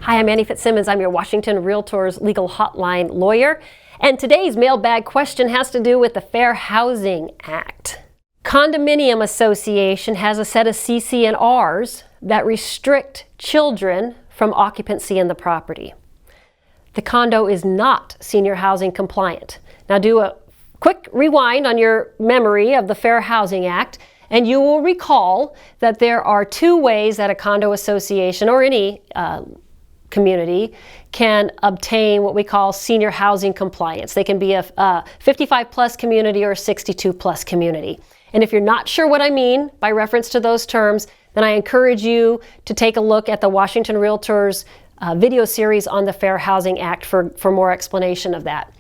Hi, I'm Annie Fitzsimmons. I'm your Washington Realtors Legal Hotline lawyer. And today's mailbag question has to do with the Fair Housing Act. Condominium Association has a set of CC&Rs that restrict children from occupancy in the property. The condo is not senior housing compliant. Now do a quick rewind on your memory of the Fair Housing Act, and you will recall that there are two ways that a condo association or any community can obtain what we call senior housing compliance. They can be a 55 plus community or a 62 plus community. And if you're not sure what I mean by reference to those terms, then I encourage you to take a look at the Washington Realtors video series on the Fair Housing Act for more explanation of that.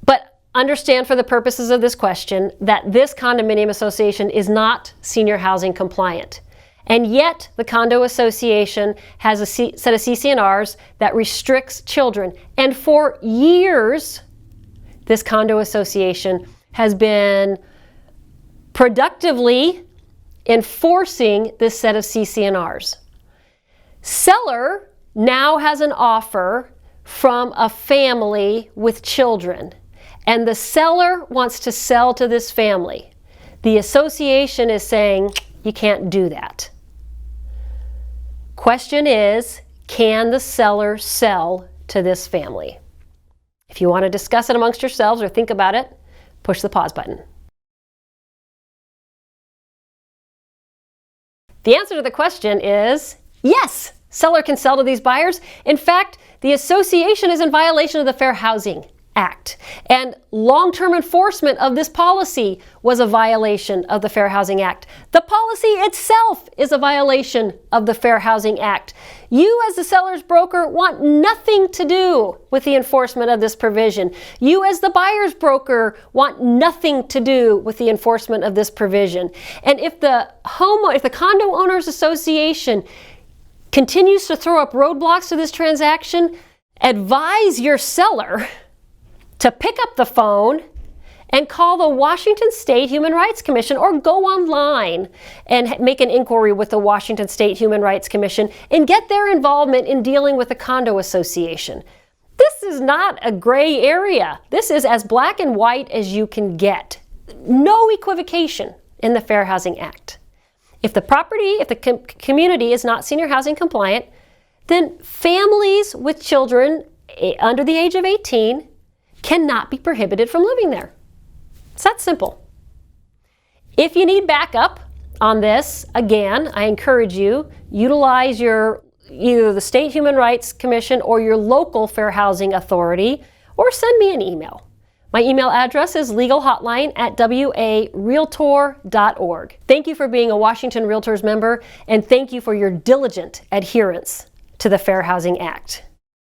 But understand for the purposes of this question that this condominium association is not senior housing compliant. And yet the condo association has a set of CC&Rs that restricts children. And for years, this condo association has been productively enforcing this set of CC&Rs. Seller now has an offer from a family with children, and the seller wants to sell to this family. The association is saying, you can't do that. Question is, can the seller sell to this family? If you want to discuss it amongst yourselves or think about it, push the pause button. The answer to the question is yes, seller can sell to these buyers. In fact, the association is in violation of the Fair Housing Act, and long-term enforcement of this policy was a violation of the Fair Housing Act. The policy itself is a violation of the Fair Housing Act. You as the seller's broker want nothing to do with the enforcement of this provision. You as the buyer's broker want nothing to do with the enforcement of this provision. And if the Condo Owners Association continues to throw up roadblocks to this transaction, advise your seller to pick up the phone and call the Washington State Human Rights Commission, or go online and make an inquiry with the Washington State Human Rights Commission and get their involvement in dealing with the condo association. This is not a gray area. This is as black and white as you can get. No equivocation in the Fair Housing Act. If the community is not senior housing compliant, then families with children under the age of 18 cannot be prohibited from living there. It's that simple. If you need backup on this, again, I encourage you, utilize either the State Human Rights Commission or your local Fair Housing Authority, or send me an email. My email address is legalhotline@warealtor.org. Thank you for being a Washington Realtors member, and thank you for your diligent adherence to the Fair Housing Act.